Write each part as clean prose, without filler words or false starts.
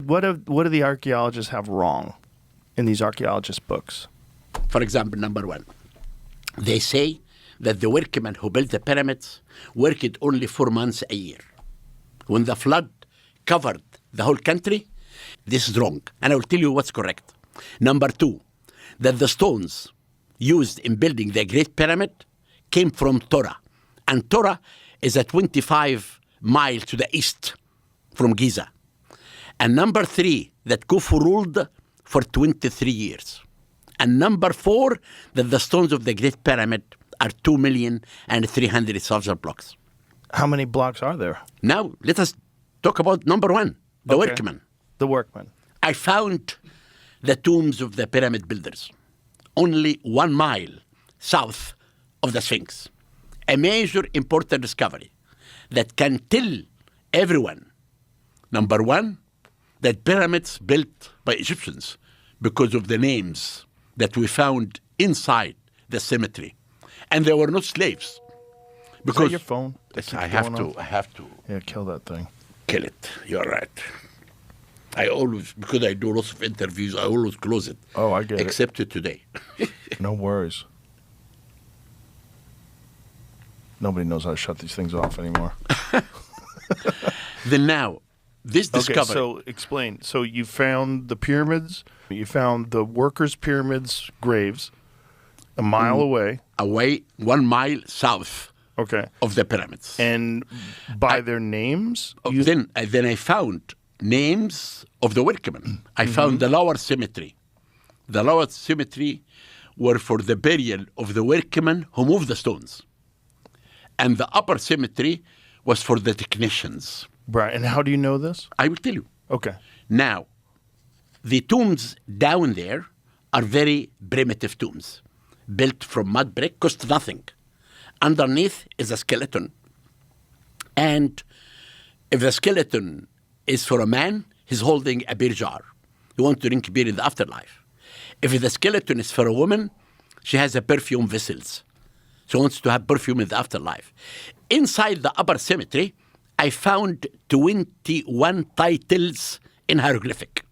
do the archaeologists have wrong in these archaeologist books? For example, number one, they say that the workmen who built the pyramids worked only 4 months a year. When the flood covered the whole country, this is wrong. And I will tell you what's correct. Number two, that the stones used in building the Great Pyramid came from Torah. And Torah is a 25 miles to the east from Giza. And number three, that Khufu ruled for 23 years. And number four, that the stones of the Great Pyramid are 2,300,000 blocks. How many blocks are there? Now, let us talk about number one, the workmen. The workmen. I found the tombs of the pyramid builders only 1 mile south of the Sphinx. A major important discovery that can tell everyone, number one, that pyramids built by Egyptians because of the names that we found inside the cemetery. And they were not slaves. Because is that your phone? Yes, I have to. Yeah, kill that thing. Kill it. You're right. I always, because I do lots of interviews, I always close it. Oh, I get Except today. No worries. Nobody knows how to shut these things off anymore. Then now, this discovery. Okay, so explain. So you found the pyramids, you found the workers' pyramids graves a mile away. 1 mile south of the pyramids. And by their names? Then I found names of the workmen. I found the lower cemetery. The lower cemetery were for the burial of the workmen who moved the stones. And the upper cemetery was for the technicians. Right. And how do you know this? I will tell you. Okay. Now, the tombs down there are very primitive tombs, built from mud brick, cost nothing. Underneath is a skeleton. And if the skeleton is for a man, he's holding a beer jar. He wants to drink beer in the afterlife. If the skeleton is for a woman, she has a perfume vessels. She wants to have perfume in the afterlife. Inside the upper cemetery, I found 21 titles in hieroglyphic.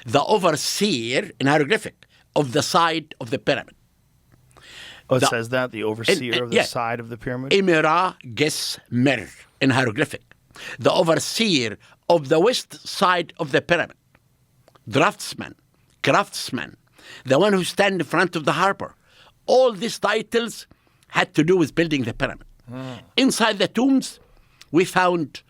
The overseer in hieroglyphic of the side of the pyramid. Oh, it says that? The overseer of the side of the pyramid? Emira Ges Mer in hieroglyphic. The overseer of the west side of the pyramid. Draftsman, craftsman, the one who stands in front of the harbor. All these titles had to do with building the pyramid. Inside the tombs, we found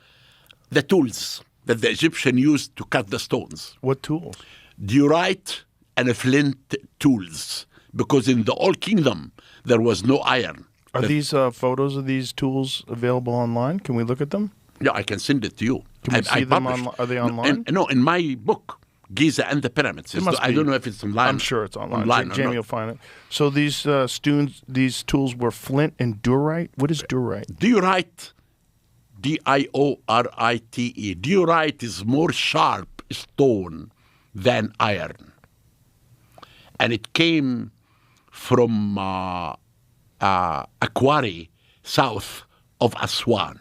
the tools that the Egyptian used to cut the stones. What tools? Diorite and flint tools. Because in the Old Kingdom, there was no iron. Are these photos of these tools available online? Can we look at them? Yeah, I can send it to you. Can we see them online? Are they online? No, in my book, Giza and the Pyramids. I don't know if it's online. I'm sure it's online. Jamie will find it. So these tools were flint and diorite? What is diorite? Diorite, D-I-O-R-I-T-E. Diorite is more sharp stone than iron. And it came from a quarry south of Aswan.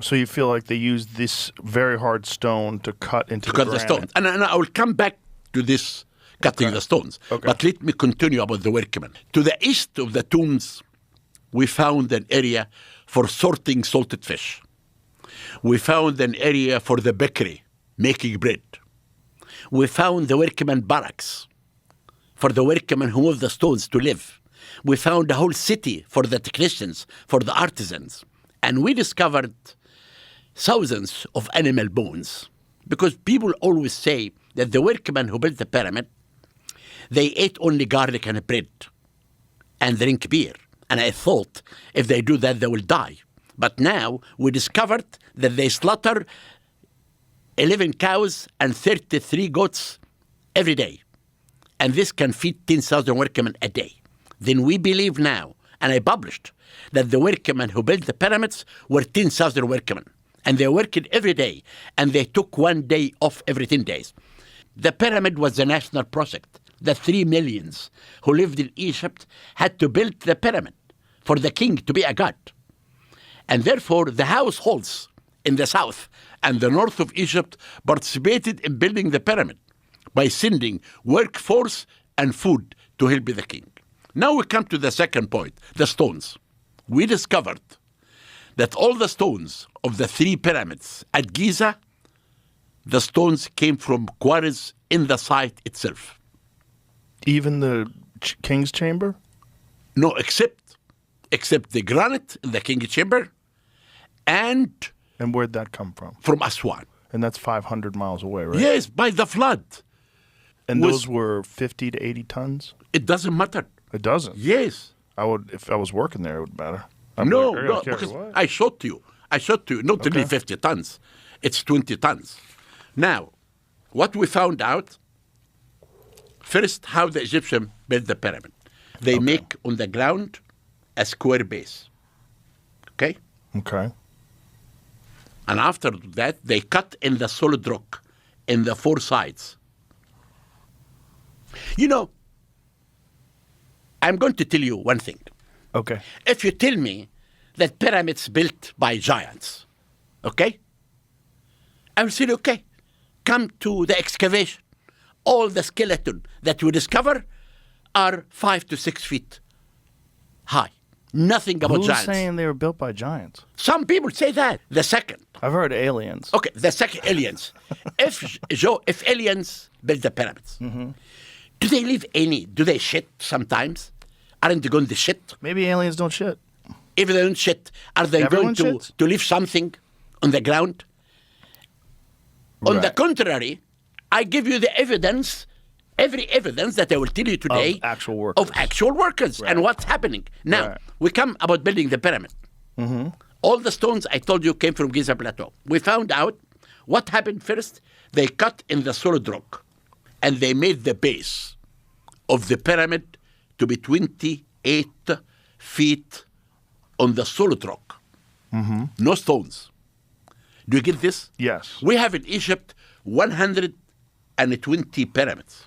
So you feel like they used this very hard stone to cut into the stones. And I will come back to this cutting the stones. Okay. But let me continue about the workmen. To the east of the tombs, we found an area for sorting salted fish. We found an area for the bakery, making bread. We found the workmen barracks for the workmen who moved the stones to live. We found a whole city for the technicians, for the artisans. And we discovered thousands of animal bones. Because people always say that the workmen who built the pyramid, they ate only garlic and bread and drink beer. And I thought if they do that, they will die. But now we discovered that they slaughter 11 cows and 33 goats every day. And this can feed 10,000 workmen a day. Then we believe now, and I published, that the workmen who built the pyramids were 10,000 workmen. And they worked every day. And they took 1 day off every 10 days. The pyramid was a national project. The 3 million who lived in Egypt had to build the pyramid for the king to be a god. And therefore, the households in the south and the north of Egypt participated in building the pyramid by sending workforce and food to help the king. Now we come to the second point, the stones. We discovered that all the stones of the 3 pyramids at Giza, the stones came from quarries in the site itself. Even the king's chamber? No, except the granite in the king's chamber and where'd that come from? from Aswan. And that's 500 miles away, right? Yes, by the flood. And those were 50 to 80 tons? It doesn't matter. It doesn't? Yes. If I was working there, it would matter. No, because I showed you. Not only 50 tons. It's 20 tons. Now, what we found out, first, how the Egyptians built the pyramid. They make on the ground a square base. Okay? Okay. And after that, they cut in the solid rock in the 4 sides. You know, I'm going to tell you one thing. Okay. If you tell me that pyramids built by giants, okay? I will say, okay, come to the excavation. All the skeleton that you discover are 5 to 6 feet high. Nothing about Who's giants. saying they were built by giants? Some people say that. The second. I've heard aliens. Okay, the second aliens. If aliens build the pyramids, do they leave any? Do they shit sometimes? Aren't they going to shit? Maybe aliens don't shit. If they don't shit, are they Everyone going shits? to leave something on the ground? On the Right. contrary, I give you the evidence, every evidence that I will tell you today. Of actual workers. Of actual workers and what's happening. Now, Right. we come about building the pyramid. All the stones I told you came from Giza Plateau. We found out what happened first. They cut in the solid rock and they made the base of the pyramid to be 28 feet on the solid rock. No stones. Do you get this? Yes. We have in Egypt 120 pyramids.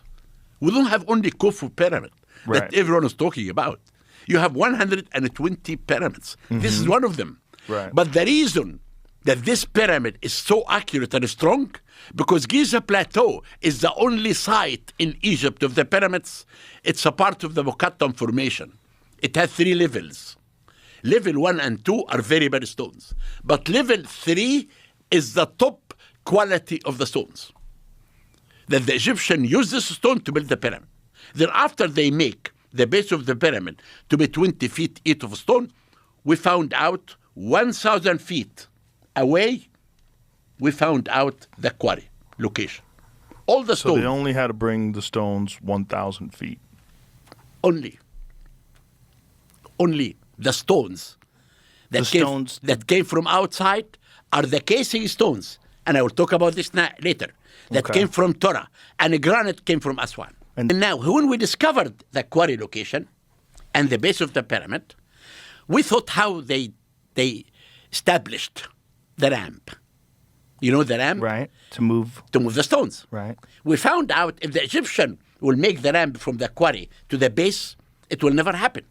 We don't have only Khufu pyramid Right. that everyone is talking about. You have 120 pyramids. This is one of them. Right. But the reason that this pyramid is so accurate and strong, because Giza Plateau is the only site in Egypt of the pyramids. It's a part of the Mokattam Formation. It has 3 levels. Level 1 and 2 are very bad stones. But level 3 is the top quality of the stones. That the Egyptian used this stone to build the pyramid. Then after they make the base of the pyramid to be 20 feet each of stone, we found out 1,000 feet away, we found out the quarry location. All the So stones. they only had to bring the stones 1,000 feet. Only the stones that came from outside are the casing stones, and I will talk about this later. That Okay. came from Torah, and the granite came from Aswan. And now, when we discovered the quarry location and the base of the pyramid, we thought how they established the ramp. You know the ramp? Right. To move. To move the stones. Right. We found out if the Egyptian will make the ramp from the quarry to the base, it will never happen.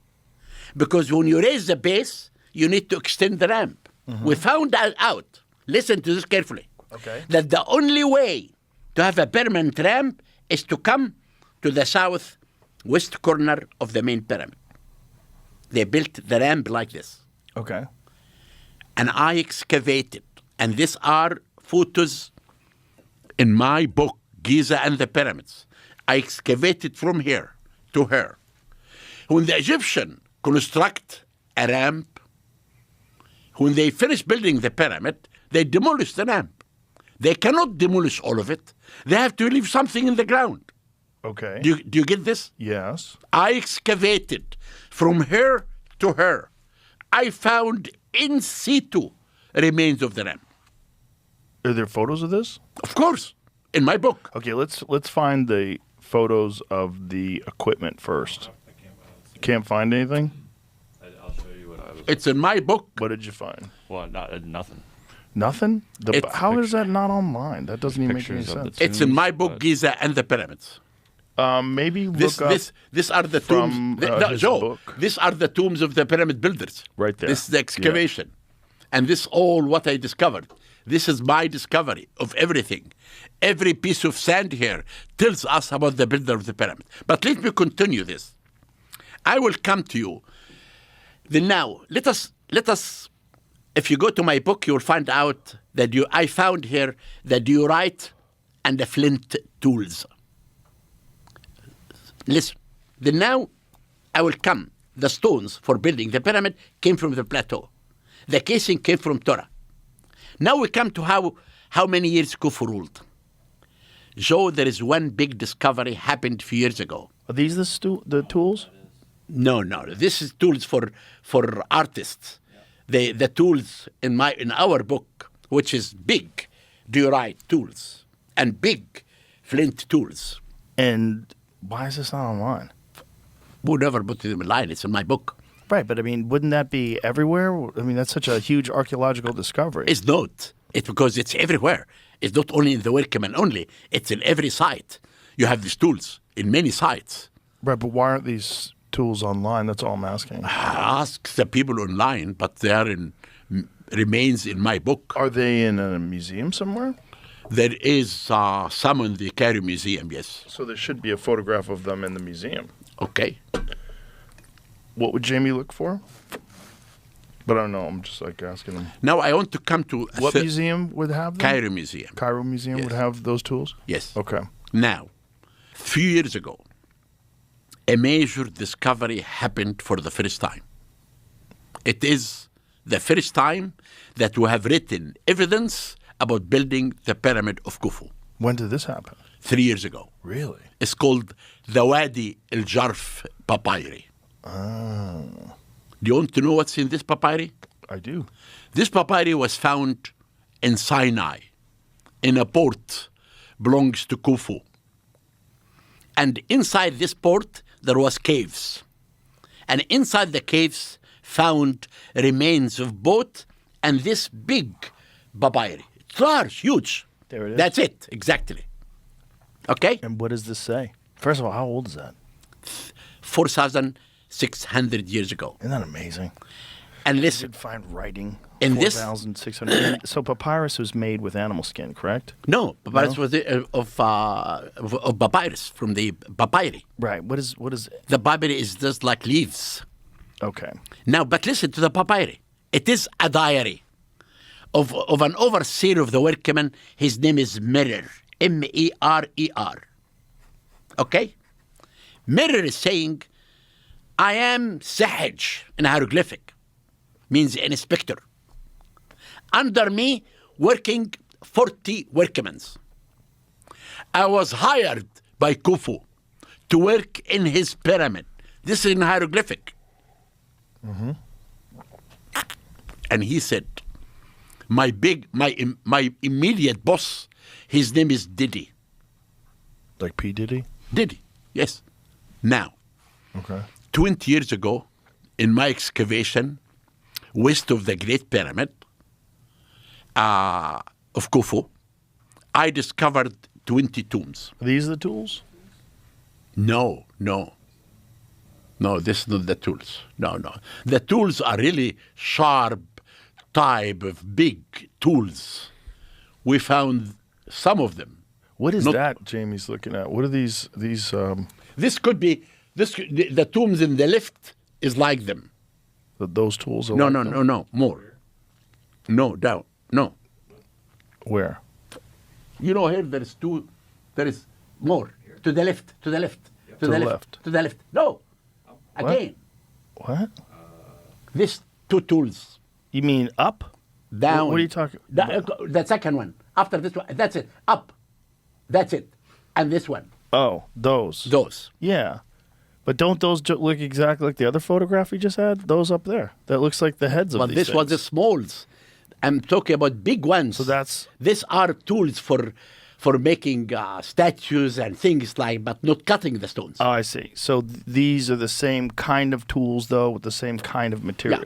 Because when you raise the base, you need to extend the ramp. We found out, listen to this carefully, that the only way to have a permanent ramp is to come to the southwest corner of the main pyramid. They built the ramp like this. Okay. And I excavated, and these are photos in my book, Giza and the Pyramids. I excavated from here to here. When the Egyptian construct a ramp, when they finish building the pyramid, they demolish the ramp. They cannot demolish all of it. They have to leave something in the ground. Okay. Do you get this? Yes. I excavated from here to here. I found in situ remains of the ramp. Are there photos of this? Of course, in my book. Okay, let's find the photos of the equipment first. You can't find anything? I'll show you what I was. It's in my book. What did you find? Well, nothing. Nothing? It's How is that not online? That doesn't even make any Pictures of the sense. It's in my tombs, book, but- Giza and the Pyramids. Maybe These look up are the from, tombs. his Joe, book. these are the tombs of the pyramid builders. Right there. This is the excavation. And this all what I discovered. This is my discovery of everything. Every piece of sand here tells us about the builder of the pyramid. But let me continue this. I will come to you. Then now, let us. If you go to my book, you will find out that I found here the diorite and the flint tools. Listen. Then now, I will come. The stones for building the pyramid came from the plateau. The casing came from Torah. Now we come to how many years Khufu ruled. Joe, there is one big discovery happened a few years ago. Are these the tools? No. This is tools for artists. The tools in our book, which is big diorite tools and big flint tools. And why is this not online? We never put them online. It's in my book. Right, but I mean, wouldn't that be everywhere? I mean, that's such a huge archaeological discovery. It's not. It's because it's everywhere. It's not only in the Welcome only. It's in every site. You have these tools in many sites. Right, but why aren't these tools online? That's all I'm asking. Ask the people online, but they are remains in my book. Are they in a museum somewhere? There is some in the Cairo Museum, yes. So there should be a photograph of them in the museum. Okay. What would Jamie look for? But I don't know. I'm just like asking him. Now I want to come to What museum would have them? Cairo Museum. Cairo Museum would have those tools? Yes. Okay. Now, a few years ago, a major discovery happened for the first time. It is the first time that we have written evidence about building the pyramid of Khufu. When did this happen? 3 years ago. Really? It's called the Wadi al-Jarf papyri. Oh. Do you want to know what's in this papyri? I do. This papyri was found in Sinai, in a port belongs to Khufu. And inside this port, there was caves. And inside the caves, found remains of boat and this big papyri. It's large, huge. There it is. That's it, exactly. Okay? And what does this say? First of all, how old is that? 4,600 years ago. Isn't that amazing? And You listen, could find writing. In this- 4,600. So papyrus was made with animal skin, correct? no, papyrus was of papyrus, from the papyri. Right. What is? The papyri is just like leaves. Okay. Now, but listen to the papyri. It is a diary of an overseer of the workmen. His name is Merer, M-E-R-E-R. Okay? Merer is saying, I am Sahaj in hieroglyphic, means an inspector. Under me, working 40 workmen. I was hired by Khufu to work in his pyramid. This is in hieroglyphic. Mm-hmm. And he said, my immediate boss, his name is Diddy. Like P. Diddy? Diddy, yes. Now, Okay. 20 years ago, in my excavation, west of the Great Pyramid of Khufu, I discovered 20 tombs. Are these the tools? No, this is not the tools. No. The tools are really sharp type of big tools. We found some of them. What is Not- that Jamie's looking at? What are these This could be, the tombs in the left is like them. those tools? Are No, like no, them? no, no, more. No, down, no. Where? You know here there is more. To the left, to the left, to the the left, left. to the left. No, again. What? These two tools. You mean up? Down. What are you talking? The second one. After this one. That's it. Up. That's it. And this one. Oh, those. Those. Yeah. But don't those look exactly like the other photograph we just had? Those up there. That looks like the heads of But these this was the things. smalls. I'm talking about big ones. So that's... These are tools for making statues and things like, but not cutting the stones. Oh, I see. So these are the same kind of tools, though, with the same kind of materials.